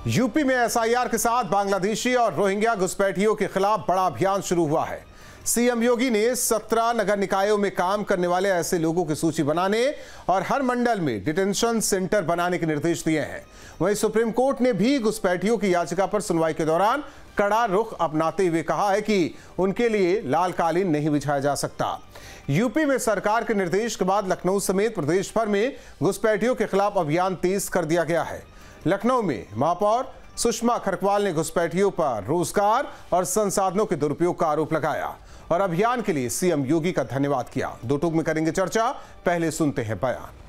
UP में SIR के साथ बांग्लादेशी और रोहिंग्या घुसपैठियों के खिलाफ बड़ा अभियान शुरू हुआ है। सीएम योगी ने 17 नगर निकायों में काम करने वाले ऐसे लोगों की सूची बनाने और हर मंडल में डिटेंशन सेंटर बनाने के निर्देश दिए हैं। वहीं सुप्रीम कोर्ट ने भी घुसपैठियों की याचिका पर सुनवाई के दौरान कड़ा रुख अपनाते हुए कहा है कि उनके लिए लाल कालीन नहीं बिछाया जा सकता। यूपी में सरकार के निर्देश के बाद लखनऊ समेत प्रदेश भर में घुसपैठियों के खिलाफ अभियान तेज कर दिया गया है। लखनऊ में महापौर सुषमा खरकवाल ने घुसपैठियों पर रोजगार और संसाधनों के दुरुपयोग का आरोप लगाया और अभियान के लिए सीएम योगी का धन्यवाद किया। दो टूक में करेंगे चर्चा, पहले सुनते हैं बयान।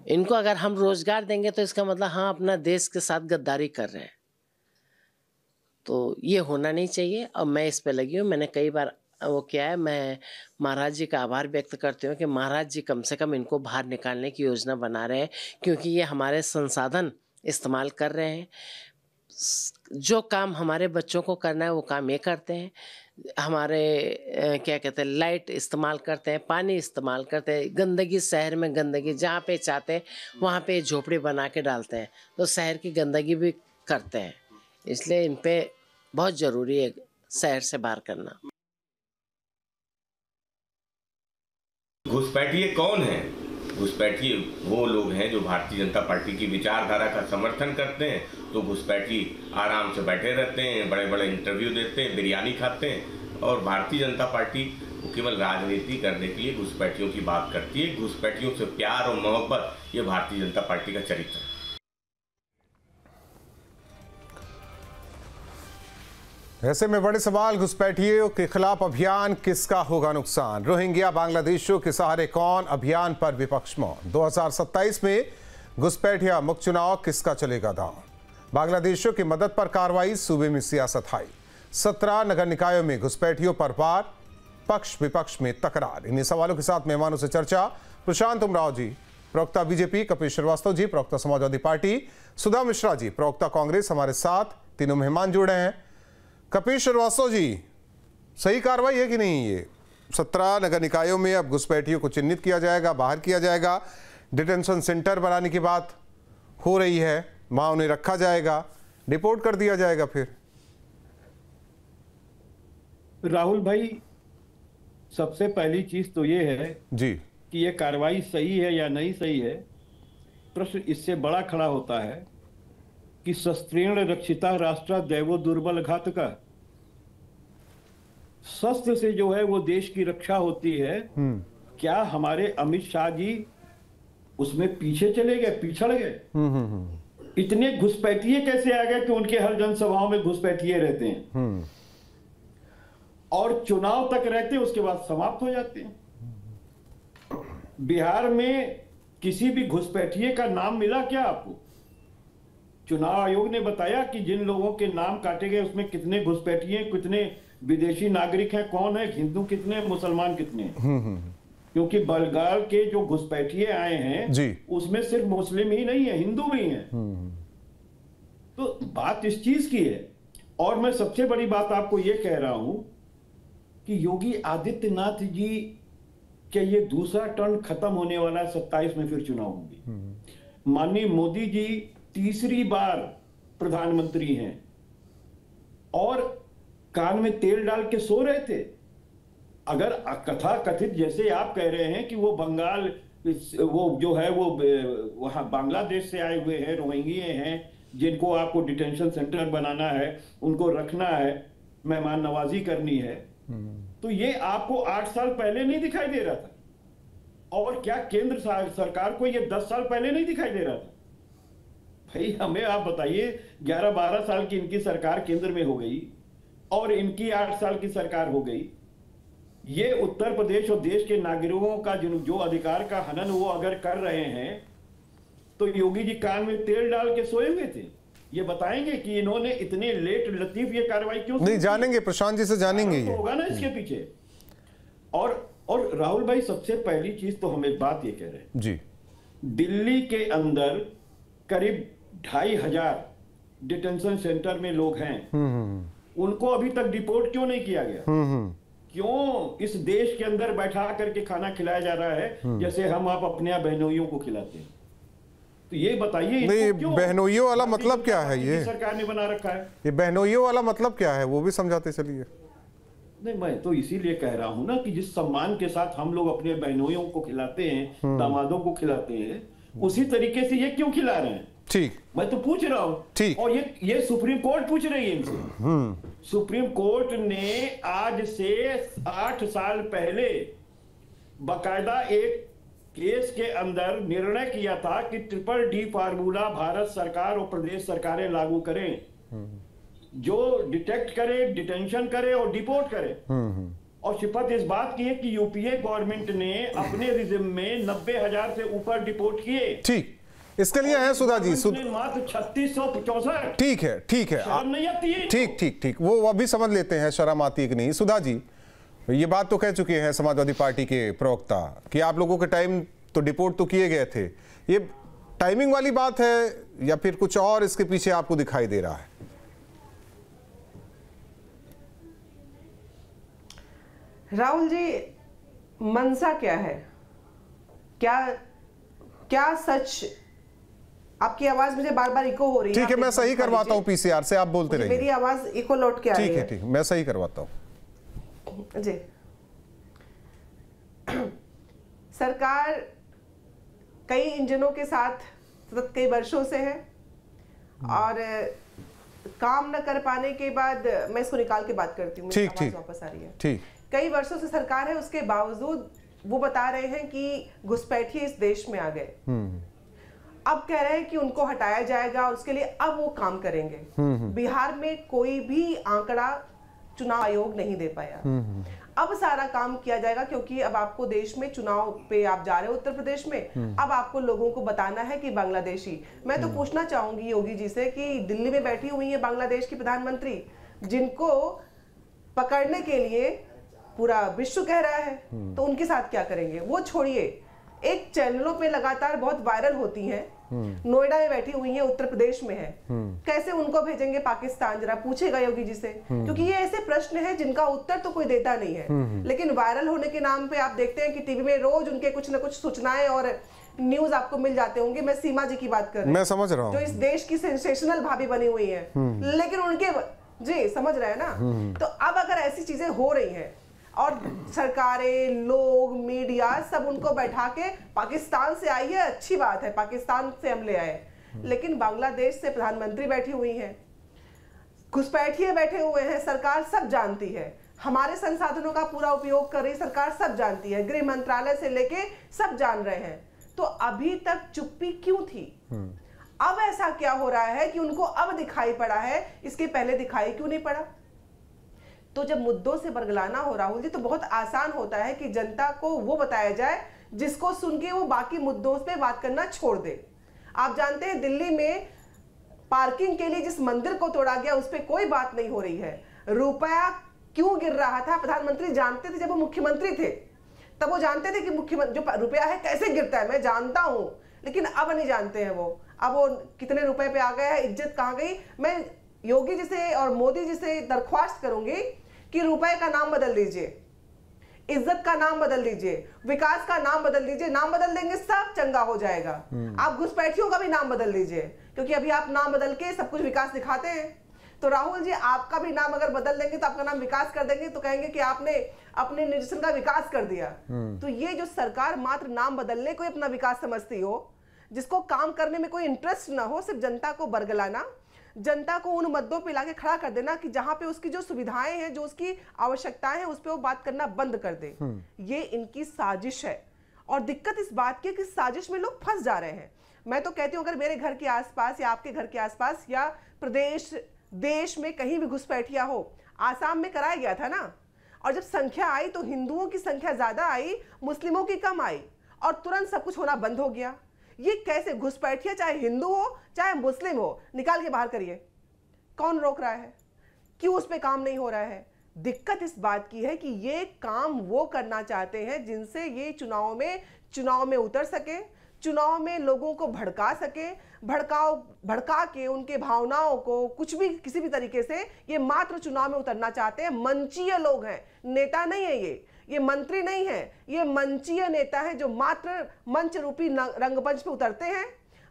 इनको अगर हम रोजगार देंगे तो इसका मतलब हम अपना देश के साथ गद्दारी कर रहे हैं, तो ये होना नहीं चाहिए। और मैं इस पे लगी हूँ, मैंने कई बार वो किया है। मैं महाराज जी का आभार व्यक्त करती हूँ कि महाराज जी कम से कम इनको बाहर निकालने की योजना बना रहे हैं, क्योंकि ये हमारे संसाधन इस्तेमाल कर रहे हैं। जो काम हमारे बच्चों को करना है वो काम ये करते हैं। हमारे क्या कहते हैं, लाइट इस्तेमाल करते हैं, पानी इस्तेमाल करते हैं, गंदगी, शहर में गंदगी जहाँ पे चाहते हैं वहाँ पे झोपड़ी बना के डालते हैं, तो शहर की गंदगी भी करते हैं। इसलिए इन पे बहुत ज़रूरी है शहर से बाहर करना। घुसपैठिए कौन है? घुसपैठिए वो लोग हैं जो भारतीय जनता पार्टी की विचारधारा का समर्थन करते हैं। तो घुसपैठी आराम से बैठे रहते हैं, बड़े बड़े इंटरव्यू देते हैं, बिरयानी खाते हैं। और भारतीय जनता पार्टी वो केवल राजनीति करने के लिए घुसपैठियों की बात करती है। घुसपैठियों से प्यार और मोहब्बत, ये भारतीय जनता पार्टी का चरित्र है। ऐसे में बड़े सवाल, घुसपैठियों के खिलाफ अभियान किसका होगा नुकसान? रोहिंग्या बांग्लादेशियों के सहारे कौन अभियान पर विपक्ष मौन? 2027 में घुसपैठिया मुक्त चुनाव किसका चलेगा दांव? बांग्लादेशियों की मदद पर कार्रवाई, सूबे में सियासत हाई। 17 नगर निकायों में घुसपैठियों पर वार, पक्ष विपक्ष में तकरार। इन्हीं सवालों के साथ मेहमानों से चर्चा। प्रशांत उमराव जी, प्रवक्ता बीजेपी, कपिल श्रीवास्तव जी, प्रवक्ता समाजवादी पार्टी, सुधा मिश्रा जी, प्रवक्ता कांग्रेस, हमारे साथ तीनों मेहमान जुड़े हैं। कपिल श्रीवास्तव जी, सही कार्रवाई है कि नहीं? ये 17 नगर निकायों में अब घुसपैठियों को चिन्हित किया जाएगा, बाहर किया जाएगा, डिटेंशन सेंटर बनाने की बात हो रही है, वहां उन्हें रखा जाएगा, डिपोर्ट कर दिया जाएगा। फिर राहुल भाई, सबसे पहली चीज तो ये है जी कि ये कार्रवाई सही है या नहीं सही है। प्रश्न इससे बड़ा खड़ा होता है कि शस्त्रेण रक्षिता राष्ट्र दैवो दुर्बल घातका। शस्त्र से जो है वो देश की रक्षा होती है। क्या हमारे अमित शाह जी उसमें पीछे चले गए, पिछड़ गए? इतने घुसपैठिए कैसे आ गए कि उनके हर जनसभाओं में घुसपैठिए रहते हैं और चुनाव तक रहते हैं, उसके बाद समाप्त हो जाते हैं। बिहार में किसी भी घुसपैठिए का नाम मिला क्या आपको? चुनाव आयोग ने बताया कि जिन लोगों के नाम काटे गए उसमें कितने घुसपैठिए, कितने विदेशी नागरिक हैं, कौन है, हिंदू कितने, मुसलमान कितने हैं। क्योंकि बंगाल के जो घुसपैठिए आए हैं उसमें सिर्फ मुस्लिम ही नहीं है, हिंदू भी हैं। तो बात इस चीज की है। और मैं सबसे बड़ी बात आपको यह कह रहा हूं कि योगी आदित्यनाथ जी के ये दूसरा टर्न खत्म होने वाला है, 27 में फिर चुनाव होंगे। माननीय मोदी जी तीसरी बार प्रधानमंत्री हैं और कान में तेल डाल के सो रहे थे। अगर कथा कथित जैसे आप कह रहे हैं कि वो बंगाल, वो जो है वो वहां बांग्लादेश से आए हुए हैं, रोहिंग्या हैं, जिनको आपको डिटेंशन सेंटर बनाना है, उनको रखना है, मेहमान नवाजी करनी है, तो ये आपको 8 साल पहले नहीं दिखाई दे रहा था? और क्या केंद्र सरकार को ये 10 साल पहले नहीं दिखाई दे रहा था? भाई हमें आप बताइए, 11-12 साल की इनकी सरकार केंद्र में हो गई और इनकी 8 साल की सरकार हो गई। ये उत्तर प्रदेश और देश के नागरिकों का जो अधिकार का हनन वो अगर कर रहे हैं तो योगी जी कान में तेल डाल के सोए हुए थे। ये बताएंगे कि इन्होंने इतने लेट लतीफ ये कार्रवाई क्यों नहीं? जानेंगे, प्रशांत जी से जानेंगे। तो होगा ना इसके पीछे। और राहुल भाई, सबसे पहली चीज तो हम एक बात ये कह रहे हैं जी, दिल्ली के अंदर करीब 2500 डिटेंशन सेंटर में लोग हैं, उनको अभी तक डिपोर्ट क्यों नहीं किया गया? क्यों इस देश के अंदर बैठा करके खाना खिलाया जा रहा है जैसे हम आप अपने बहनोइयों को खिलाते हैं? तो ये बताइए नहीं, बहनोइयों वाला मतलब क्या है? ये सरकार ने बना रखा है। ये बहनोइयों वाला मतलब क्या है, वो भी समझाते चलिए। नहीं, मैं तो इसीलिए कह रहा हूं ना कि जिस सम्मान के साथ हम लोग अपने बहनोइयों को खिलाते हैं, दामादों को खिलाते हैं, उसी तरीके से ये क्यों खिला रहे हैं? ठीक, मैं तो पूछ रहा हूं। ठीक। और ये सुप्रीम कोर्ट पूछ रही है इनसे। सुप्रीम कोर्ट ने आज से 8 साल पहले बाकायदा एक केस के अंदर निर्णय किया था कि DDD फार्मूला भारत सरकार और प्रदेश सरकारें लागू करें, जो डिटेक्ट करे, डिटेंशन करे और डिपोर्ट करे। और शपथ इस बात की है कि यूपीए गवर्नमेंट ने अपने रिजिम में 90,000 से ऊपर डिपोर्ट किए। ठीक, इसके लिए है सुधा जी, मात्र 3664। ठीक है, ठीक है, शर्म नहीं आती है? ठीक ठीक ठीक, वो अभी समझ लेते हैं शर्म आती है कि नहीं। सुधा जी, ये बात तो कह चुके हैं समाजवादी पार्टी के प्रवक्ता कि आप लोगों के टाइम तो डिपोर्ट तो किए गए थे। ये टाइमिंग वाली बात है या फिर कुछ और इसके पीछे आपको दिखाई दे रहा है? राहुल जी, मंशा क्या है? क्या सच? आपकी आवाज मुझे बार बार इको हो रही है। ठीक है, मैं सही करवाता हूं पीसीआर से, आप बोलते रहिए। मेरी आवाज इको लौट के आ रही है। ठीक है, ठीक, मैं सही करवाता हूं जी। सरकार कई इंजनों के साथ सतत कई वर्षों से है और काम न कर पाने के बाद, मैं इसको निकाल के बात करती हूँ, ठीक ठीक वापस आ रही है। ठीक, कई वर्षों से सरकार है, उसके बावजूद वो बता रहे हैं कि घुसपैठिए इस देश में आ गए। अब कह रहे हैं कि उनको हटाया जाएगा और उसके लिए अब वो काम करेंगे। बिहार में कोई भी आंकड़ा चुनाव आयोग नहीं दे पाया। अब सारा काम किया जाएगा क्योंकि अब आपको देश में चुनाव पे आप जा रहे हो, उत्तर प्रदेश में। अब आपको लोगों को बताना है कि बांग्लादेशी, मैं तो पूछना चाहूंगी योगी जी से कि दिल्ली में बैठी हुई है बांग्लादेश की प्रधानमंत्री, जिनको पकड़ने के लिए पूरा विश्व कह रहा है, तो उनके साथ क्या करेंगे? वो छोड़िए, एक चैनलों पे लगातार बहुत वायरल होती हैं, नोएडा में बैठी हुई है, उत्तर प्रदेश में है, कैसे उनको भेजेंगे पाकिस्तान? जरा पूछेगा योगी जी से, क्योंकि ये ऐसे प्रश्न हैं जिनका उत्तर तो कोई देता नहीं है। लेकिन वायरल होने के नाम पे आप देखते हैं कि टीवी में रोज उनके कुछ न कुछ सूचनाएं और न्यूज आपको मिल जाते होंगे। मैं सीमा जी की बात कर रही हूँ, मैं समझ रहा हूँ, जो इस देश की सेंसेशनल भाभी बनी हुई है, लेकिन उनके जी समझ रहे हैं ना। तो अब अगर ऐसी चीजें हो रही हैं और सरकारें, लोग, मीडिया सब उनको बैठा के, पाकिस्तान से आई है, अच्छी बात है, पाकिस्तान से हम ले आए, लेकिन बांग्लादेश से प्रधानमंत्री बैठी हुई हैं, घुसपैठिए बैठे हुए हैं, सरकार सब जानती है, हमारे संसाधनों का पूरा उपयोग कर रही सरकार सब जानती है, गृह मंत्रालय से लेके सब जान रहे हैं। तो अभी तक चुप्पी क्यों थी? अब ऐसा क्या हो रहा है कि उनको अब दिखाई पड़ा है, इसके पहले दिखाई क्यों नहीं पड़ा? तो जब मुद्दों से बरगलाना हो राहुल जी, तो बहुत आसान होता है कि जनता को वो बताया जाए जिसको सुन के वो बाकी मुद्दों पे बात करना छोड़ दे। आप जानते हैं दिल्ली में पार्किंग के लिए जिस मंदिर को तोड़ा गया उस पर कोई बात नहीं हो रही है। रुपया क्यों गिर रहा था प्रधानमंत्री जानते थे, जब वो मुख्यमंत्री थे तब वो जानते थे कि मुख्यमंत्री जो रुपया है कैसे गिरता है, मैं जानता हूं, लेकिन अब नहीं जानते हैं वो। अब वो कितने रुपए पे आ गया है, इज्जत कहां गई। मैं योगी जी से और मोदी जी से दरख्वास्त करूंगी कि रुपए का नाम बदल दीजिए, इज्जत का नाम बदल दीजिए, विकास का नाम बदल दीजिए। नाम बदल देंगे सब चंगा हो जाएगा। आप घुसपैठियों का भी नाम बदल दीजिए, क्योंकि अभी आप नाम बदल के सब कुछ विकास दिखाते हैं। तो राहुल जी, आपका भी नाम अगर बदल देंगे तो आपका नाम विकास कर देंगे तो कहेंगे कि आपने अपने निर्देशन का विकास कर दिया। तो ये जो सरकार मात्र नाम बदलने को ही अपना विकास समझती हो, जिसको काम करने में कोई इंटरेस्ट ना हो, सिर्फ जनता को बरगलाना, जनता को उन मुद्दों पे लाके खड़ा कर देना कि जहां पे उसकी जो सुविधाएं हैं, जो उसकी आवश्यकताएं हैं, उस पे वो बात करना बंद कर दे। ये इनकी साजिश है। और दिक्कत इस बात की कि साजिश में लोग फंस जा रहे हैं। मैं तो कहती हूं अगर मेरे घर के आसपास या आपके घर के आसपास या प्रदेश देश में कहीं भी घुसपैठिया हो, आसाम में कराया गया था ना, और जब संख्या आई तो हिंदुओं की संख्या ज्यादा आई, मुस्लिमों की कम आई, और तुरंत सब कुछ होना बंद हो गया। ये कैसे? घुसपैठिया चाहे हिंदू हो चाहे मुस्लिम हो, निकाल के बाहर करिए, कौन रोक रहा है? क्यों उस पर काम नहीं हो रहा है? दिक्कत इस बात की है कि ये काम वो करना चाहते हैं जिनसे ये चुनाव में उतर सके, चुनाव में लोगों को भड़का सके, भड़का के उनके भावनाओं को कुछ भी किसी भी तरीके से ये मात्र चुनाव में उतरना चाहते हैं। मंचीय लोग हैं, नेता नहीं है ये मंत्री नहीं है, ये मंचीय नेता है जो मात्र मंच रूपी रंगमंच पे उतरते हैं,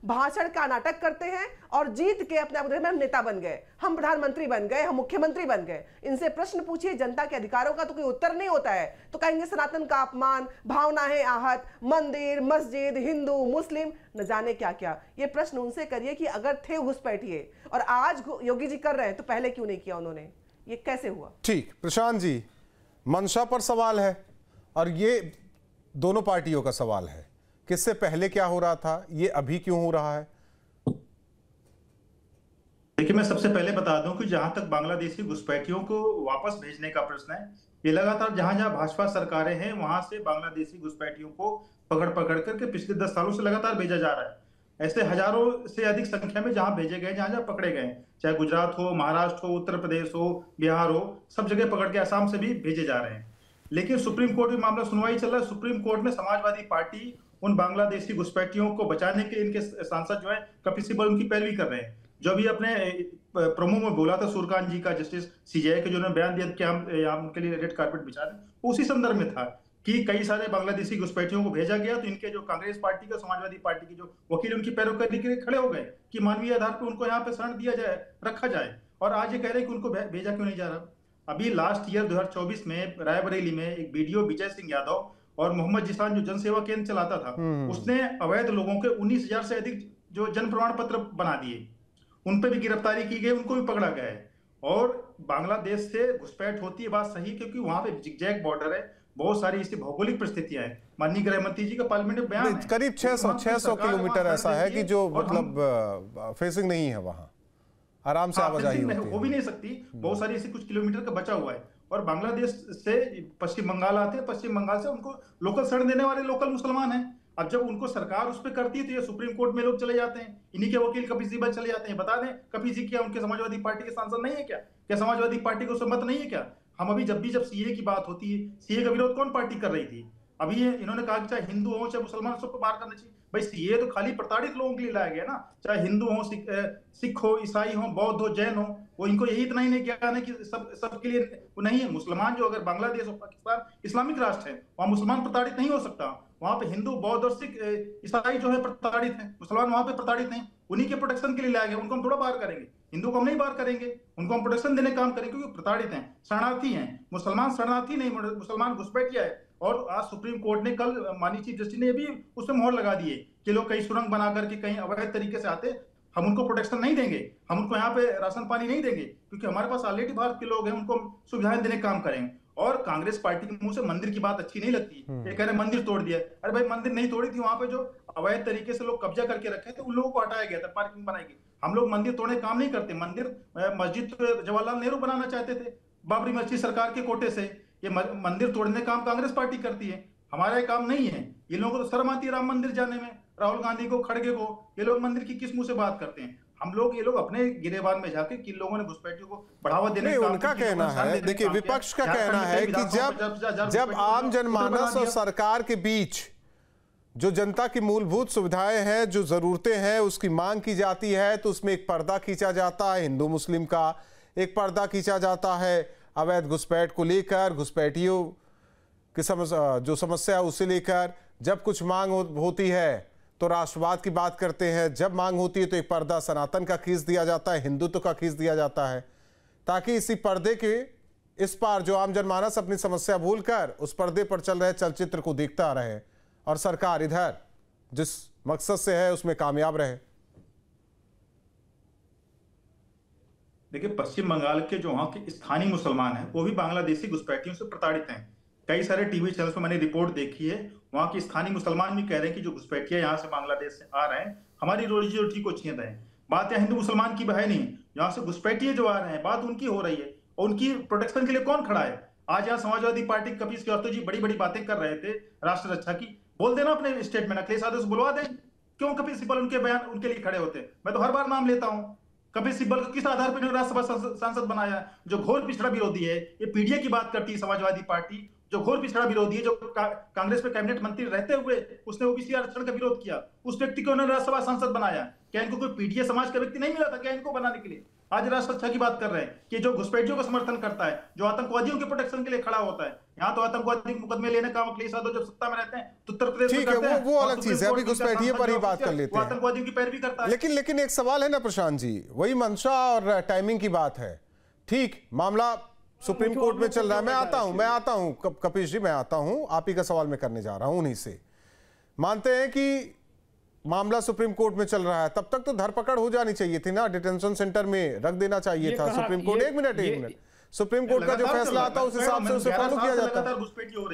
भाषण का नाटक करते हैं और जीत के अपने आप हम नेता बन गए, हम प्रधानमंत्री बन गए, हम मुख्यमंत्री बन गए। इनसे प्रश्न पूछिए जनता के अधिकारों का तो कोई उत्तर नहीं होता है, तो कहेंगे सनातन का अपमान, भावनाएं आहत, मंदिर मस्जिद, हिंदू मुस्लिम, न जाने क्या क्या। ये प्रश्न उनसे करिए कि अगर थे घुसपैठिए और आज योगी जी कर रहे हैं तो पहले क्यों नहीं किया उन्होंने, ये कैसे हुआ? ठीक, प्रशांत जी, मंशा पर सवाल है और ये दोनों पार्टियों का सवाल है, किससे पहले क्या हो रहा था, ये अभी क्यों हो रहा है? देखिए, मैं सबसे पहले बता दूं कि जहां तक बांग्लादेशी घुसपैठियों को वापस भेजने का प्रश्न है, ये लगातार जहां जहां भाजपा सरकारें हैं वहां से बांग्लादेशी घुसपैठियों को पकड़ पकड़ करके पिछले 10 सालों से लगातार भेजा जा रहा है। ऐसे हजारों से अधिक संख्या में जहां भेजे गए, जहां जहां पकड़े गए, चाहे गुजरात हो, महाराष्ट्र हो, उत्तर प्रदेश हो, बिहार हो, सब जगह पकड़ के असम से भी भेजे जा रहे हैं। लेकिन सुप्रीम कोर्ट में मामला सुनवाई चल रहा है। सुप्रीम कोर्ट में समाजवादी पार्टी उन बांग्लादेशी घुसपैठियों को बचाने के इनके सांसद जो है कपिल सिब्बल उनकी पैरवी कर रहे हैं। जो भी अपने प्रोमो में बोला था सूर्यकांत जी का, जस्टिस सीजेआई के जो उन्होंने बयान दिया कि हम यहाँ उनके लिए रेड कार्पेट बिछा दें, उसी संदर्भ में था कि कई सारे बांग्लादेशी घुसपैठियों को भेजा गया, तो इनके जो कांग्रेस पार्टी के, समाजवादी पार्टी की जो वकील उनकी पैरोकारी के लिए खड़े हो गए कि मानवीय आधार पर उनको यहाँ पे शरण दिया जाए, रखा जाए। और आज ये कह रहे हैं कि उनको भेजा क्यों नहीं जा रहा। अभी लास्ट ईयर 2024 में रायबरेली में एक वीडियो विजय सिंह यादव और मोहम्मद जिसान जो जनसेवा केंद्र चलाता था, उसने अवैध लोगों के 19,000 से अधिक जो जन प्रमाण पत्र बना दिए, उन पर भी गिरफ्तारी की गई, उनको भी पकड़ा गया है। और बांग्लादेश से घुसपैठ होती है, बात सही, क्योंकि वहां पे जिगजैग बॉर्डर है, बहुत सारी इसकी भौगोलिक परिस्थितियां हैं। माननीय गृह मंत्री जी का पार्लियामेंट में बयान है, करीब 600 किलोमीटर ऐसा है कि जो मतलब फेसिंग नहीं है, वहां आराम से आवाजाही होती है, हो भी नहीं सकती। बहुत सारी ऐसी कुछ किलोमीटर का बचा हुआ है। और बांग्लादेश से पश्चिम बंगाल आते हैं, पश्चिम बंगाल से उनको लोकल शरण देने वाले लोकल मुसलमान हैं। अब जब उनको सरकार उस पर करती है तो ये सुप्रीम कोर्ट में लोग चले जाते हैं, इन्हीं के वकील कपिल सिब्बल चले जाते हैं। बता दें, कपिल जी क्या उनके समाजवादी पार्टी के सांसद नहीं है क्या समाजवादी पार्टी को सहमत नहीं है क्या? हम अभी जब सीए की बात होती है, सीए का विरोध कौन पार्टी कर रही थी? अभी ये इन्होंने कहा कि चाहे हिंदू हो चाहे मुसलमान, सबको बाहर करना चाहिए। भाई सीए तो खाली प्रताड़ित लोगों के लिए लाया गया ना, चाहे हिंदू हो, सिख हो, ईसाई हो, बौद्ध हो, जैन हो, वो इनको यही इतना ही नहीं ज्ञान है कि सबके लिए वो नहीं है। मुसलमान जो अगर बांग्लादेश और पाकिस्तान इस्लामिक राष्ट्र है, वहां मुसलमान प्रताड़ित नहीं हो सकता। वहां पे हिंदू, बौद्ध और सिख, ईसाई जो है प्रताड़ित है, मुसलमान वहां पे प्रताड़ित नहीं। उन्हीं के प्रोटेक्शन के लिए लाया गया। उनको हम थोड़ा बाहर करेंगे, हिंदू को हम नहीं बाहर करेंगे, उनको हम प्रोटेक्शन देने काम करेंगे, क्योंकि प्रताड़ित हैं, शरणार्थी हैं। मुसलमान शरणार्थी नहीं, मुसलमान घुसपैठिया है। और आज सुप्रीम कोर्ट ने कल माननीय चीफ जस्टिस ने भी उसमें मोहर लगा दी है कि लोग कहीं सुरंग बना करके कहीं अवैध तरीके से आते, हम उनको प्रोटेक्शन नहीं देंगे, हम उनको यहाँ पे राशन पानी नहीं देंगे, क्योंकि हमारे पास ऑलरेडी भारत के लोग हैं, उनको सुविधाएं देने का काम करेंगे। और कांग्रेस पार्टी के मुंह से मंदिर की बात अच्छी नहीं लगती। ये कह रहे मंदिर तोड़ दिया। अरे भाई, मंदिर नहीं तोड़ी थी, वहां पे जो अवैध तरीके से लोग कब्जा करके रखे थे उन लोगों को हटाया गया था, पार्किंग बनाई गई। हम लोग मंदिर तोड़ने का काम नहीं करते। मंदिर, मस्जिद जवाहरलाल नेहरू बनाना चाहते थे बाबरी मस्जिद सरकार के कोटे से। ये मंदिर तोड़ने का काम कांग्रेस पार्टी करती है, हमारा काम नहीं है। ये लोगों को तो शर्म आती है राम मंदिर जाने में, राहुल गांधी को, खड़गे को। ये लोग मंदिर की किस मुंह से बात करते हैं? हम लोग, ये लोग अपने गिरेबान में जाके किन लोगों ने घुसपैठियों को बढ़ावा देने का, उनका कहना है, देखिए विपक्ष का कहना है कि जब आम जनमानस और सरकार के बीच जो जनता की मूलभूत सुविधाएं हैं, जो जरूरतें हैं, उसकी मांग की जाती है, तो उसमें एक पर्दा खींचा जाता है हिंदू मुस्लिम का, एक पर्दा खींचा जाता है अवैध घुसपैठ को लेकर, घुसपैठियों की जो समस्या उसे लेकर। जब कुछ मांग होती है तो राष्ट्रवाद की बात करते हैं, जब मांग होती है तो एक पर्दा सनातन का खींच दिया जाता है, हिंदुत्व का खींच दिया जाता है, ताकि इसी पर्दे के इस पार जो आम जनमानस अपनी समस्या भूलकर उस पर्दे पर चल रहे चलचित्र को देखता रहे और सरकार इधर जिस मकसद से है उसमें कामयाब रहे। देखिए, पश्चिम बंगाल के जो वहां के स्थानीय मुसलमान हैं वो भी बांग्लादेशी घुसपैठियों से प्रताड़ित हैं। कई सारे टीवी चैनल्स पर मैंने रिपोर्ट देखी है, वहां के स्थानीय मुसलमान भी कह रहे हैं कि जो घुसपैठिया यहाँ से बांग्लादेश से आ रहे हैं, हमारी रोजी रोटी को छीन रहे हैं। बात यहाँ हिंदू मुसलमान की है नहीं, यहाँ से घुसपैठिए जो आ रहे हैं, बात उनकी हो रही है। और उनकी प्रोटेक्शन के लिए कौन खड़ा है? आज यहाँ समाजवादी पार्टी कपिल श्रीवास्तव जी बड़ी बड़ी बातें कर रहे थे राष्ट्र रक्षा की। बोल देना अपने स्टेटमेंट, अखिलेश यादव से बुलवा दें। क्यों कपिल सिब्बल उनके बयान उनके लिए खड़े होते? मैं तो हर बार नाम लेता हूँ। कपिल सिब्बल को किस आधार पर राज्यसभा सांसद बनाया? जो घोर पिछड़ा विरोधी है। ये पीडीए की बात करती है समाजवादी पार्टी, जो घोर पिछड़ा विरोधी है, जो कांग्रेस में कैबिनेट मंत्री रहते हुए उसने ओबीसी आरक्षण का विरोध किया, उस व्यक्ति को उन्होंने राज्यसभा सांसद बनाया। क्या इनको कोई पीडीए समाज का व्यक्ति नहीं मिला था क्या इनको बनाने के लिए? आज राष्ट्र की बात कर रहे हैं कि जो घुसपैठियों का समर्थन करता है, जो आतंकवादियों के प्रोटेक्शन के लिए खड़ा होता है। यहाँ तो आतंकवादी मुकदमे लेने का अखिलेश यादव जब सत्ता में रहते हैं तो उत्तर प्रदेश में करते हैं, वो अलग चीज है, अभी घुसपैठिए पर ही बात कर लेते हैं। आतंकवादियों की पैरवी करता है। लेकिन एक सवाल है ना प्रशांत जी, वही मंशा और टाइमिंग की बात है। ठीक, मामला सुप्रीम कोर्ट में चल रहा है। मैं आता हूं कपिश जी, मैं आता हूं, आप ही का सवाल मैं करने जा रहा हूं उन्हीं से। मानते हैं कि मामला सुप्रीम कोर्ट में चल रहा है, तब तक तो धरपकड़ हो जानी चाहिए थी ना, डिटेंशन सेंटर में रख देना चाहिए था सुप्रीम कोर्ट। एक मिनट, सुप्रीम कोर्ट का जो फैसला आता है उस हिसाब से उसे फॉलो किया जाता है।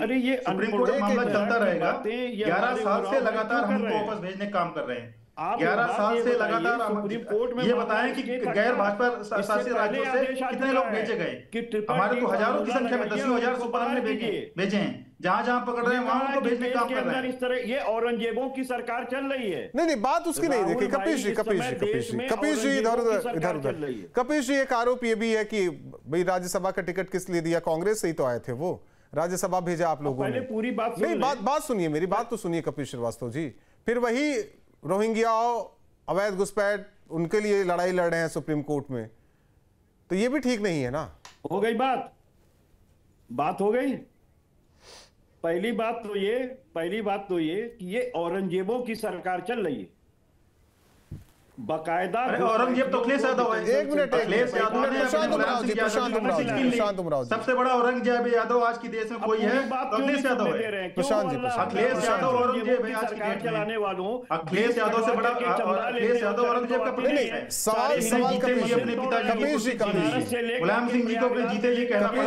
अरे ये सुप्रीम कोर्ट का मामला चलता रहेगा। 11 साल से लगातार हमको वापस भेजने का काम कर रहे हैं। 11 साल से लगातार ये बताएं कि गैर भाजपा शासित राज्यों से कितने लोग भेजे गए। हमारे तो हजारों की संख्या में, 10,000 सुपर हमने भेजे हैं। जहां जहां पकड़ रहे हैं वहां उनको भेजने का काम कर रहे हैं। इस तरह ये औरंगजेबों की सरकार चल रही है। नहीं, बात उसकी नहीं देखी कपिश जी, इधर कपिश जी, एक आरोप ये भी है कि भाई राज्यसभा का टिकट किस लिए दिया, कांग्रेस से ही तो आए थे वो, राज्यसभा भेजा आप लोगों ने। पूरी बात नहीं, बात सुनिए, मेरी बात तो सुनिए कपिश श्रीवास्तव जी। फिर वही रोहिंग्याओं, अवैध घुसपैठ, उनके लिए लड़ाई लड़ रहे हैं सुप्रीम कोर्ट में, तो ये भी ठीक नहीं है ना। हो गई बात हो गई। पहली बात तो ये कि ये औरंगजेबों की सरकार चल रही है बाकायदा। औरंगजेब तो अखिलेश यादव है। एक मिनट, प्रशांत उमराव जी, सबसे बड़ा औरंगजेब यादव आज की देश में कोई है तो अखिलेश यादव है। प्रशांत जी, अखिलेश यादव औरंगजेब है आज की डेट चलाने वालों। अखिलेश यादव से बड़ा अखिलेश यादव औरंगजेब का प्रतीक है। सवाल अपने पिताजी मुलायम सिंह जी को अपने जीते जी कहना पड़ा,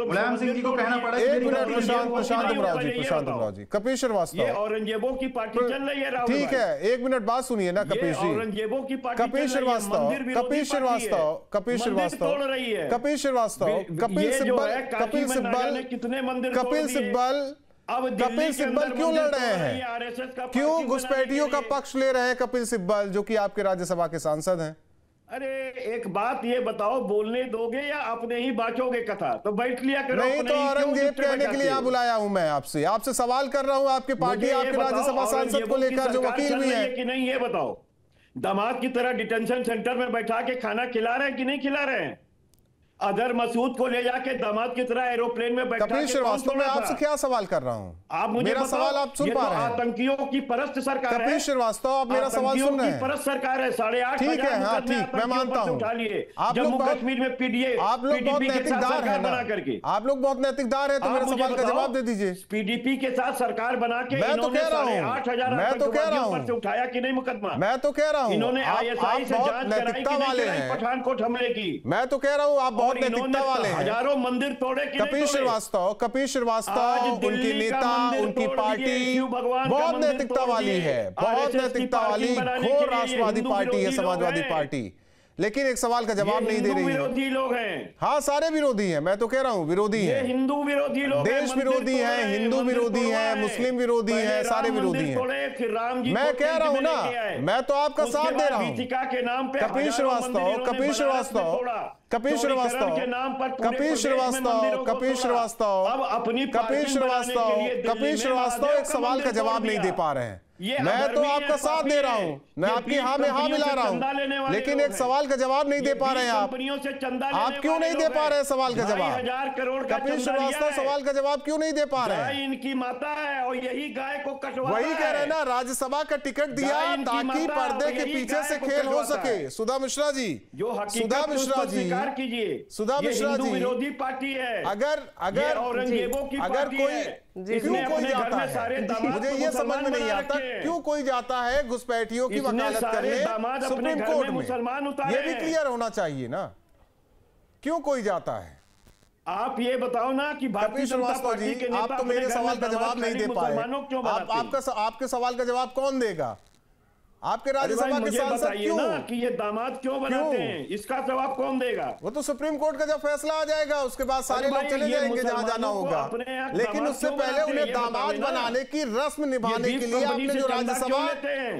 मुलायम सिंह जी को कहना पड़ा। एक मिनट प्रशांत उमराव जी, कपिश श्रीवास्तव, औरंगजेबों की पार्टी ठीक है, एक मिनट बात सुनिए ना कपिश जी। औरंगजेबों की पार्टी कपिश श्रीवास्तव, कपिल सिब्बल क्यों लड़ रहे हैं? क्यों घुसपैठियों का पक्ष ले रहे हैं कपिल सिब्बल, जो कि आपके राज्यसभा के सांसद हैं? अरे एक बात ये बताओ, बोलने दोगे या अपने ही बांटोगे कथा? तो बैठ लिया करो। नहीं तो औरंगजेब कहने के लिए यहाँ बुलाया हूं मैं आपसे सवाल कर रहा हूं। आपके पार्टी, आपके राज्यसभा सांसद को लेकर जो वकील भी है कि नहीं, ये बताओ। दामाद की तरह डिटेंशन सेंटर में बैठा के खाना खिला रहे हैं कि नहीं खिला रहे हैं? अदर मसूद को ले जाके दामाद की तरह एरोप्लेन में बैठा कपिल श्रीवास्तव, मैं आपसे क्या सवाल कर रहा हूं? आप मुझे मेरा सवाल आप सुन पा रहे हैं? आतंकियों की परस्त सरकार है। कपिल श्रीवास्तव, आप मेरा सवाल सुन रहे हैं? परस्त सरकार है। 8.5 ठीक है, हाँ ठीक, मैं मानता हूं। जम्मू कश्मीर में पीडीए, आप लोग बहुत नैतिकदार हैं ना, आप लोग बहुत नैतिकदार हैं, तो मेरे सवाल का जवाब दे दीजिए। पीडीपी के साथ सरकार बना के मैं तो कह रहा हूं, उठाया कि नहीं मुकदमा? मैं तो कह रहा हूं इन्होंने ISI से जांच कराई कि नहीं कराई पठानकोट हमले की? मैं तो कह रहा हूं आप बहुत नैतिकता वाले हैं। हजारों मंदिर तोड़े कि कपिल श्रीवास्तव, उनकी नेता, उनकी पार्टी बहुत नैतिकता वाली है, बहुत नैतिकता वाली घोर राष्ट्रवादी पार्टी है, समाजवादी पार्टी। लेकिन एक सवाल का जवाब नहीं दे रही है। विरोधी लोग हैं। हाँ, सारे विरोधी हैं, मैं तो कह रहा हूँ विरोधी हैं। हिंदू विरोधी लोग, देश विरोधी हैं, हिंदू विरोधी हैं, मुस्लिम विरोधी हैं, सारे विरोधी हैं। मैं कह रहा हूँ ना, मैं तो आपका साथ दे रहा हूँ। कपिल श्रीवास्तव एक सवाल का जवाब नहीं दे पा रहे हैं। मैं तो आपका साथ दे रहा हूं, मैं आपकी हाँ में हाँ मिला रहा हूं, लेकिन एक सवाल का जवाब नहीं दे पा रहे हैं आप क्यों नहीं दे पा रहे हैं सवाल का जवाब? 1000 करोड़ का कपिल श्रीवास्तव सवाल का जवाब क्यों नहीं दे पा रहे हैं? इनकी माता है और यही गाय को कटवा, वही कह रहे हैं ना, राज्यसभा का टिकट दिया ताकि पर्दे के पीछे से खेल हो सके। सुधा मिश्रा जी, सुधा मिश्रा जी, सुधा मिश्रा जी, विरोधी पार्टी है। अगर औरंगजेबों की अगर कोई क्यों कोई जाता है, मुझे ये समझ में नहीं आता क्यों कोई जाता है घुसपैठियों की वकालत करने सुप्रीम कोर्ट में? ये भी क्लियर होना चाहिए ना, क्यों कोई जाता है? आप ये बताओ ना कि भारतीय जनता पार्टी के नेता, आप तो मेरे सवाल का जवाब नहीं दे पाए। आपके सवाल का जवाब कौन देगा? आपके राज्यसभा के सांसद क्यों कि ये दामाद क्यों बनाते हैं, इसका जवाब कौन देगा? वो तो सुप्रीम कोर्ट का जब फैसला आ जाएगा उसके बाद सारे लोग चले जाएंगे जहां जाना होगा, लेकिन उससे पहले उन्हें दामाद बनाने की रस्म निभाने के लिए आपने जो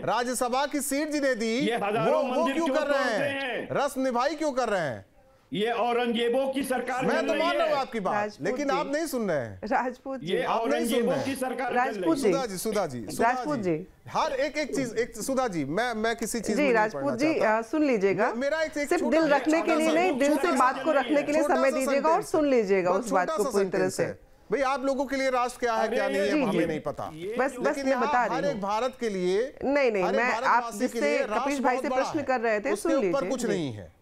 राज्यसभा की सीट जिन्हें दी वो क्यों कर रहे हैं? रस्म निभाई क्यों कर रहे हैं? ये औरंगजेबों की सरकार मैं चल तो रही मान रहा हूँ है। आपकी बात, राजपूत लेकिन जी। आप नहीं सुन रहे हैं। राजपूत जी, ये आप नहीं सुन औरंगजेबों रहे की हैं। सरकार चल राजपूत रही जी। है। सुधा जी राजपूत जी। हर एक चीज सुधा जी, मैं किसी चीज में जी नहीं राजपूत पढ़ना जी चाहता। सुन लीजिएगा। मेरा एक सिर्फ छोटा दिल सा- रखने के छोटा लिए सा- नहीं, दिल छोटा से सा- बात को रखने के लिए छोटा समय सा दीजिएगा और sentence सुन लीजिएगा बहुत उस बात छोटा को सा पूरी तरह sentence से। है। भाई आप लोगों के लिए राष्ट्र क्या है क्या अरे नहीं है जी, हमें जी। नहीं पता, बस लेकिन मैं यहाँ बता हर रही एक हूँ। भारत के लिए नहीं हर एक मैं आप भारतवासी के जिससे लिए कपिश राष्ट्र भाई बहुत से बड़ा प्रश्न है। कर रहे थे, उसके सुन ऊपर लीजिए कुछ जी। नहीं है।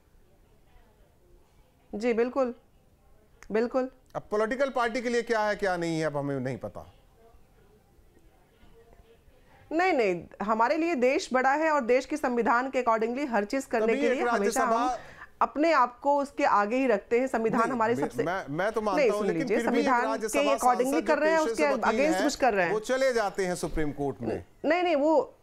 जी बिल्कुल बिल्कुल। अब पॉलिटिकल पार्टी के लिए क्या है क्या नहीं है अब हमें नहीं पता। नहीं, हमारे लिए देश बड़ा है और देश के संविधान के अकॉर्डिंगली हर चीज करने तभी के एक लिए हमेशा हम राज्यसभा- अपने आप को उसके आगे ही रखते हैं। संविधान नहीं, हमारे सबसे मैं तो मानता नहीं, हूं, सुन लेकिन लीजिए, फिर भी एक संविधान राज्यसभा के अकॉर्डिंगली सांसद कर रहे हैं, जो पेशे उसके से वकील अगेंस्ट हैं, कुछ कर रहे हैं। वो चले जाते हैं सुप्रीम कोर्ट में। नहीं वो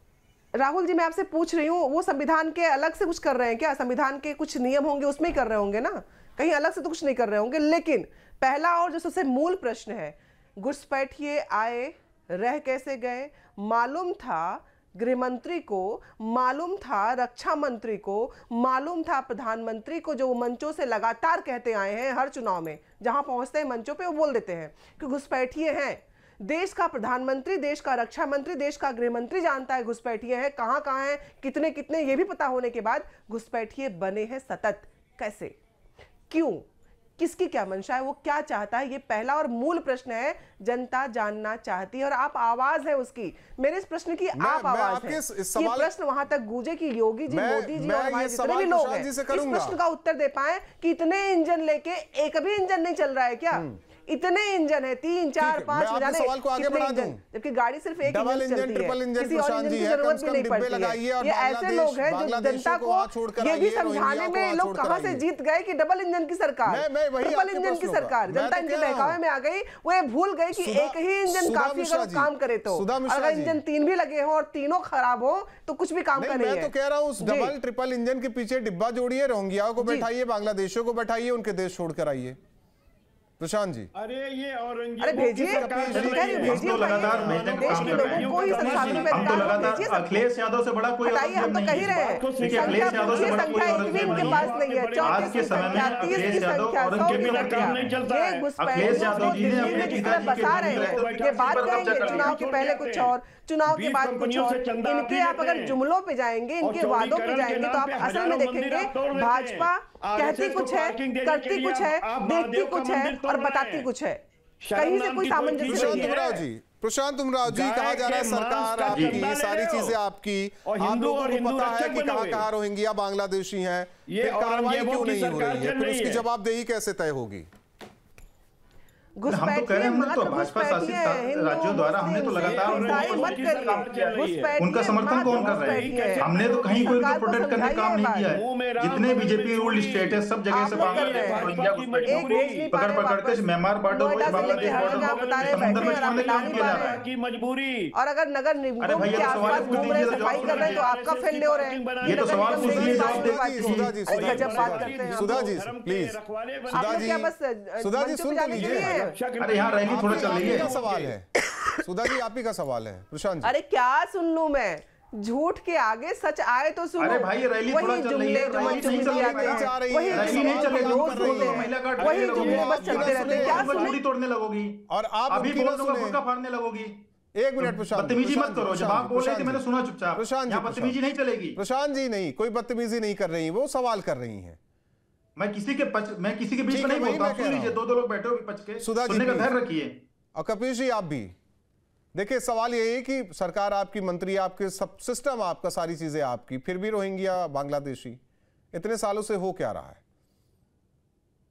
राहुल जी मैं आपसे पूछ रही हूँ, वो संविधान के अलग से कुछ कर रहे हैं क्या? संविधान के कुछ नियम होंगे उसमें ही कर रहे होंगे ना, कहीं अलग से तो कुछ नहीं कर रहे होंगे। लेकिन पहला और जो सबसे मूल प्रश्न है, घुसपैठिए आए, रह कैसे गए? मालूम था गृह मंत्री को, मालूम था रक्षा मंत्री को, मालूम था प्रधानमंत्री को, जो वो मंचों से लगातार कहते आए हैं हर चुनाव में, जहां पहुंचते हैं मंचों पे वो बोल देते हैं कि घुसपैठिए हैं। देश का प्रधानमंत्री, देश का रक्षा मंत्री, देश का गृह मंत्री जानता है घुसपैठिए हैं कहां कहां हैं, कितने कितने, ये भी पता होने के बाद घुसपैठिए बने हैं सतत। कैसे, क्यों, किसकी क्या मंशा है, वो क्या चाहता है? ये पहला और मूल प्रश्न है, जनता जानना चाहती है और आप आवाज है उसकी। मेरे इस प्रश्न की आप आवाज है। ये प्रश्न वहां तक गूंजे कि योगी जी, मोदी जी और हमारे जितने भी लोग हैं इस प्रश्न का उत्तर दे पाए कि इतने इंजन लेके एक भी इंजन नहीं चल रहा है क्या? इतने इंजन है, 3 4 5 बजाने, सवाल को आगे बढ़ा दूं, जबकि गाड़ी सिर्फ एक डबल इंजन इंजन, चलती ट्रिपल है, इंजन किसी और प्रशांत इंजन जी की है, जरूरत कम से भी कम नहीं डिब्बे पड़ती लगाइए है। और ये ऐसे लोग हैं जो बांग्लादेश जनता को वहां छोड़कर को ये भी आइए, समझाने रोहिंग्या को में वहां लोग छोड़कर कहां से आइए। जीत गए कि डबल इंजन की सरकार, मैं वही ट्रिपल आपके इंजन की प्रश्नों का- सरकार मैं जनता तो इनके कह रहा हूं। बहकावे में आ गई। वो ये भूल गई कि एक ही इंजन सुधा काफी मिश्रा अगर जी, काम करे तो। सुधा मिश्रा अगर जी। इंजन 3 भी लगे हों और तीनों खराब हो तो कुछ भी काम का नहीं है। मैं तो कह रहा हूं उस डबल ट्रिपल इंजन के पीछे डिब्बा जोड़िए, रोहिंग्याओं को बैठाइए, बांग्लादेशियों को बैठाइए, उनके देश छोड़कर आइए। प्रशांत जी, अरे ये औरंगजेब अरे भेजिए, भेजिए भेजिए हम तो लगातार भेजने का देश काम के कर रहे लोगों हैं। को ही संसाधनों में हम तो अधिकार लगातार भेजिए सबको। अखिलेश यादव से बड़ा कोई बताइए, हम तो औरंगजेब कह नहीं ही रहे है। हैं। देखिए, अखिलेश संख्या यादव से पूछिए, बड़ा कोई संख्या एक भी औरंगजेब इनके नहीं पास है। नहीं है। आज 34 के की समय में संख्या, 30 की अखिलेश यादव संख्या, 100 की औरंगजेब संख्या। नहीं चलता है। ये अखिलेश यादव जी ने दिल्ली में अपने जिस तरह पिताजी के बसा रहे विरुद्ध हैं, ये बात पर कब्जा कहेंगे कर चुनाव के पहले कुछ और, चुनाव के बाद कुछ और। इनके आप अगर जुमलों पे जाएंगे, इनके वादों पे जाएंगे तो आप असल में देखेंगे भाजपा कहती कुछ है, करती कुछ है, देखती कुछ है और बताती कुछ है। कहीं से कोई सामंजस्य नहीं है। प्रशांत उमराव जी, कहा जा रहा है सरकार आपकी, सारी चीजें आपकी, आप लोगों को पता है कि कहां रोहिंग्या बांग्लादेशी हैं, फिर कार्रवाई क्यों नहीं हो रही है, फिर उसकी जवाबदेही कैसे तय होगी? हम तो कह रहे हैं, हमने तो भाजपा शासित राज्यों द्वारा हमने तो लगातार उनका समर्थन कौन कर रहे हैं? हमने तो कहीं कोई उनको प्रोटेक्ट करने का काम नहीं किया है। जितने बीजेपी रूल्ड स्टेट है सब जगह से पकड़ के म्यांमार बॉर्डर हो, बांग्लादेश बॉर्डर हो, समुद्र में छोड़ने का किया जा रहा है की मजबूरी। और अगर नगर निगम के आसपास घूम रहे, सफाई कर रहे हैं तो आपका फेल हो रहे हैं। ये तो सवाल पूछ लीजिए, जवाब सुधा जी, जब बात करते हैं सुधा जी प्लीज, सुधा जी सुन तो लीजिए। अरे यहाँ रैली थोड़ा चल रही है। सवाल है सुधा जी, आप ही का सवाल है। प्रशांत जी, अरे क्या सुन लूं मैं, झूठ के आगे सच आए तो सुनो। अरे भाई, रैली थोड़ा चल रही है, वही जुमले जो मंच में दिए जाते हैं, वही रैली नहीं चल रही, रोज होते हैं, वही जुमले बस चलते रहते हैं। क्या चूड़ी तोड़ने लगोगी और आप अभी उनकी ना सुने। बुर्का फाड़ने लगोगी। एक मिनट प्रशांत, बदतमीजी मत करो, जब आप बोल रहे थे मैंने सुना चुपचाप। प्रशांत जी, यहाँ बदतमीजी नहीं चलेगी। प्रशांत जी नहीं, कोई बदतमीजी नहीं कर रही, वो सवाल कर रही हैं। मैं किसी के बीच में नहीं बोलता। सुन लीजिए, दो लोग बैठे हो विपक्ष के, सुनने का धैर्य रखिए। और कपिश जी आप भी देखिए, सवाल यही है कि सरकार आपकी, मंत्री आपके, सब सिस्टम आपका, सारी चीजें आपकी, फिर भी रोहिंग्या बांग्लादेशी इतने सालों से हो क्या रहा है?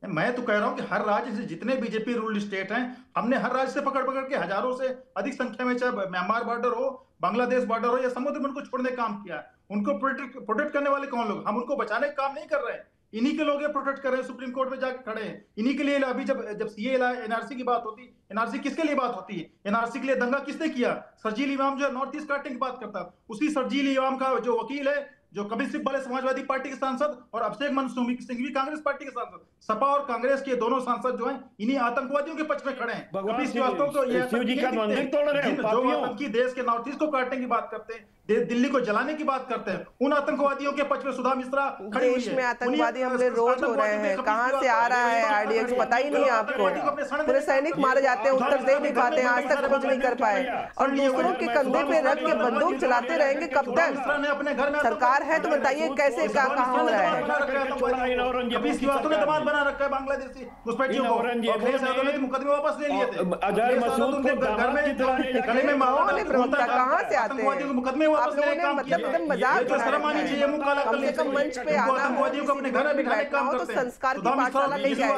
मैं तो कह रहा हूं कि हर राज्य से जितने बीजेपी रूल्ड स्टेट हैं, हमने हर राज्य से पकड़ के हजारों से अधिक संख्या में, चाहे म्यांमार बॉर्डर हो, बांग्लादेश बॉर्डर हो या समुद्र में, उनको छोड़ने का काम किया है। उनको प्रोटेक्ट करने वाले कौन लोग? हम उनको बचाने का काम नहीं कर रहे हैं, इन्हीं के लोग प्रोटेक्ट कर रहे हैं, सुप्रीम कोर्ट में जाकर खड़े हैं। इन्हीं के लिए अभी जब सीए एनआरसी की बात होती, एनआरसी किसके लिए बात होती है? एनआरसी के लिए दंगा किसने किया? सरजील इमाम जो है नॉर्थ ईस्ट काटने की बात करता है, उसी सरजील इमाम का जो वकील है, जो कपिल सिब्बल है समाजवादी पार्टी के सांसद, और अभिषेक मनु सिंह भी कांग्रेस पार्टी के सांसद, सपा और कांग्रेस के दोनों सांसद जो हैं, इन्हीं आतंकवादियों के पक्ष में खड़े हैं। कपिल श्रीवास्तव को ये जो आतंकी देश के नॉर्थ ईस्ट को काटने की बात करते हैं, दिल्ली को जलाने की बात करते हैं। उन आतंकवादियों के पक्ष में सुधा मिश्रा खड़ी हुई है। देश में आतंकवादी हमले रोज हो रहे हैं, कहां से आ रहा है आरडीएक्स पता ही नहीं है आपको। पूरे सैनिक मारे जाते हैं, उत्तर दे नहीं पाते हैं, आज तक खोज नहीं कर पाए, और दूसरों के कंधे पे रख के बंदूक चलाते रहेंगे कब तक? सरकार है तो बताइए कैसे क्या कहां हो रहा है? दमाद बना रखा है बांग्लादेशी घुसपैठियों को, और मुकदमे वापस ले लिए थे। प्रवक्ता कहां से आते हैं? मुकदमे आप लोगों ने मतलब एकदम मजाक कम से कम मंच पे आना हो, अपने घर में बैठना हो तो संस्कार की पाठशाला नहीं जाए।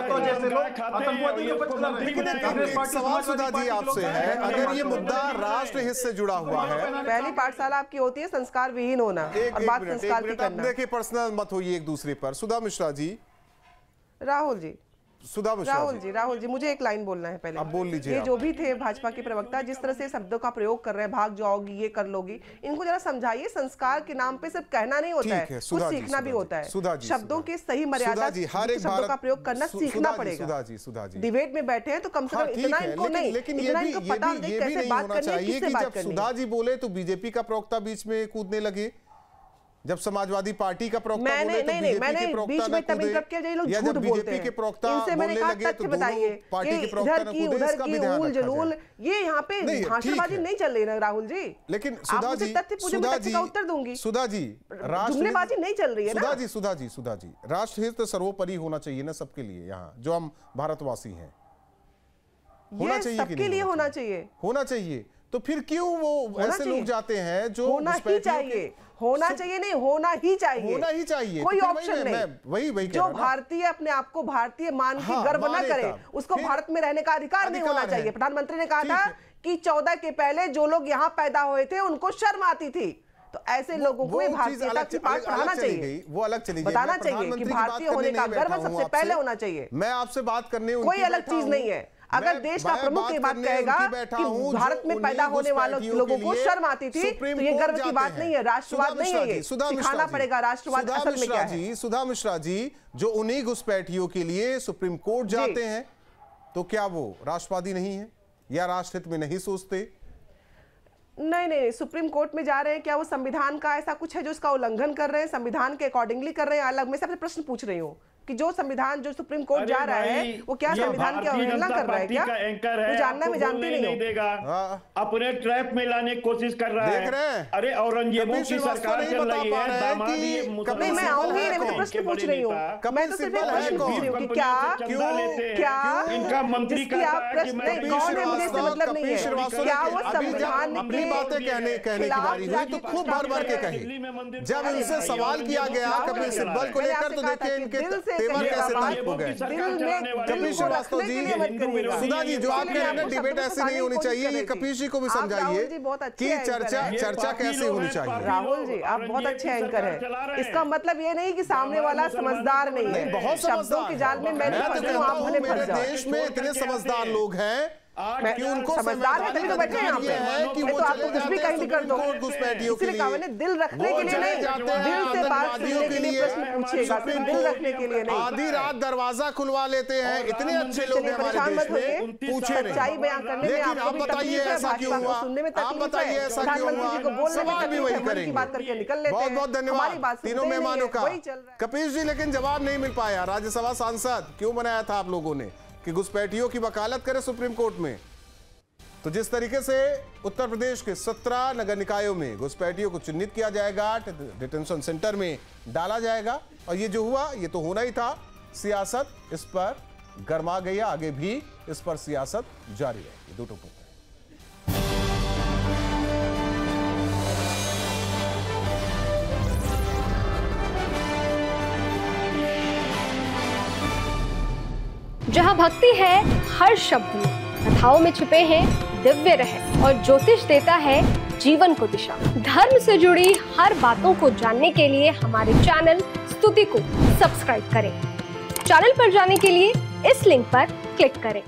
सवाल सुधा जी आपसे है, अगर ये मुद्दा राष्ट्र हित से जुड़ा हुआ है, पहली पाठशाला आपकी होती है संस्कार विहीन होना और बात संस्कार की करना। देखिए पर्सनल मत होइए एक दूसरे पर। सुधा मिश्रा जी, राहुल जी, राहुल जी मुझे एक लाइन बोलना है पहले। अब बोल लीजिए। ये जो भी थे भाजपा के प्रवक्ता, जिस तरह से शब्दों का प्रयोग कर रहे हैं, भाग जाओगी, ये कर लोगी, इनको जरा समझाइए। संस्कार के नाम पे सिर्फ कहना नहीं होता है, कुछ सीखना भी होता है। शब्दों के सही मर्यादा शब्दों का प्रयोग करना सीखना पड़ेगा। डिबेट में बैठे हैं तो कम से कम इतना इनको नहीं, इतना इनको पता नहीं कैसे बात करनी है, किससे बात करनी है। सुधा जी बोले तो बीजेपी का प्रवक्ता बीच में कूदने लगे, जब समाजवादी पार्टी का प्रवक्ता बोले तो बीजेपी के प्रवक्ता न कूदे, या जब बीजेपी के प्रवक्ता बोलने लगे तो दोनों पार्टी के प्रवक्ता न कूदे, इसका भी ध्यान रखा जाए। ये यहाँ पे भाषणबाजी नहीं चल रही ना राहुल जी। लेकिन सुधा जी उत्तर दूंगी, सुधा जी जुमलेबाजी नहीं चल रही है ना। सुधा जी राष्ट्रहित सर्वोपरि होना चाहिए ना सबके लिए, यहाँ जो हम भारतवासी हैं, होना चाहिए, सबके लिए होना चाहिए। तो फिर क्यों वो ऐसे लोग जाते हैं जो होना ही चाहिए, होना चाहिए नहीं, होना ही चाहिए, कोई ऑप्शन नहीं। वही जो भारतीय अपने आप को भारतीय मान के गर्व न करे, उसको भारत में रहने का अधिकार नहीं होना चाहिए। प्रधानमंत्री ने कहा था कि 14 के पहले जो लोग यहाँ पैदा हुए थे उनको शर्म आती थी, तो ऐसे लोगों को भारतीयता की बात पढ़ाना चाहिए, वो अलग चली गई, बताना चाहिए कि भारतीय होने का गर्व सबसे पहले होना चाहिए। मैं आपसे बात करने कोई अलग चीज नहीं है। अगर देश का प्रमुख ये बात कहेगा कि भारत में पैदा होने वाले लोगों को शर्म आती थी, तो ये गर्व की बात नहीं है, राष्ट्रवाद नहीं है, ये सिखाना पड़ेगा राष्ट्रवाद असल में क्या है। सुधा मिश्रा जी जो उन्हीं घुसपैठियों के लिए सुप्रीम कोर्ट जाते हैं, तो क्या वो राष्ट्रवादी नहीं है या राष्ट्रहित में नहीं सोचते? नहीं, सुप्रीम कोर्ट में जा रहे हैं, क्या वो संविधान का ऐसा कुछ है जो इसका उल्लंघन कर रहे हैं, संविधान के अकॉर्डिंगली कर रहे हैं? अलग मैं सबसे प्रश्न पूछ रही हूँ कि जो संविधान, जो सुप्रीम कोर्ट जा रहा है, वो क्या संविधान की अवहेलना कर रहा है? क्या वो जानना, मैं जानती नहीं देगा, अपने ट्रैप में लाने की कोशिश कर रहा है। अरे औरंगजेबों की सरकार चल रही है, नहीं मैं आऊंगी नहीं, मैं तो प्रश्न पूछ रही हूँ, मैं तो सिर्फ प्रश्न पूछ रही हूँ कि क्या इनका मंत्री कौन है, मुझे इससे मतलब नहीं है। क्या वो संविधान अपनी बातें कहने की बारी हुई तो खूब भर भर के कही। जब इनसे सवाल किया गया कपिल सिब्बल को लेकर, तो देखिए इनके तेवर कैसे तारीफ हो गए। कपिल श्रीवास्तव जी, सुधा जी जो आप कह रहे हैं डिबेट ऐसी नहीं होनी चाहिए, ये कपिल जी को भी समझाइए कि चर्चा कैसे होनी चाहिए। राहुल जी आप बहुत अच्छे एंकर हैं, इसका मतलब ये नहीं कि सामने वाला समझदार नहीं है, बहुत शब्दों के जाल में मैं मेरे देश में इतने समझदार लोग हैं कि उनको समझदार है तभी तो बैठे हैं यहाँ पे। मैं तो आपको कुछ भी कहीं भी कर दो, इसलिए कहा मैंने दिल रखने के लिए नहीं, दिल से बात करने के लिए प्रश्न पूछिएगा, दिल रखने के लिए नहीं। आधी रात दरवाजा खुलवा लेते हैं, इतने अच्छे लोग हमारे देश में, पूछे सच्चाई बयां करने में आपको भी तकलीफ है, भाजपा को सुनने में तकलीफ है, प्रधानमंत्री जी को बोलने में तकलीफ है, मन की बात करके निकल लेते हैं। बहुत धन्यवाद तीनों मेहमानों का। कपिल जी लेकिन जवाब नहीं मिल पाया, राज्यसभा सांसद क्यों बनाया था आप लोगों ने कि घुसपैठियों की वकालत करे सुप्रीम कोर्ट में? तो जिस तरीके से उत्तर प्रदेश के 17 नगर निकायों में घुसपैठियों को चिन्हित किया जाएगा, डिटेंशन सेंटर में डाला जाएगा, और ये जो हुआ ये तो होना ही था। सियासत इस पर गर्मा गई, आगे भी इस पर सियासत जारी रहेगी। दो टुकड़ों जहां भक्ति है हर शब्द में, कथाओं में छुपे हैं दिव्य रहस्य, और ज्योतिष देता है जीवन को दिशा। धर्म से जुड़ी हर बातों को जानने के लिए हमारे चैनल स्तुति को सब्सक्राइब करें। चैनल पर जाने के लिए इस लिंक पर क्लिक करें।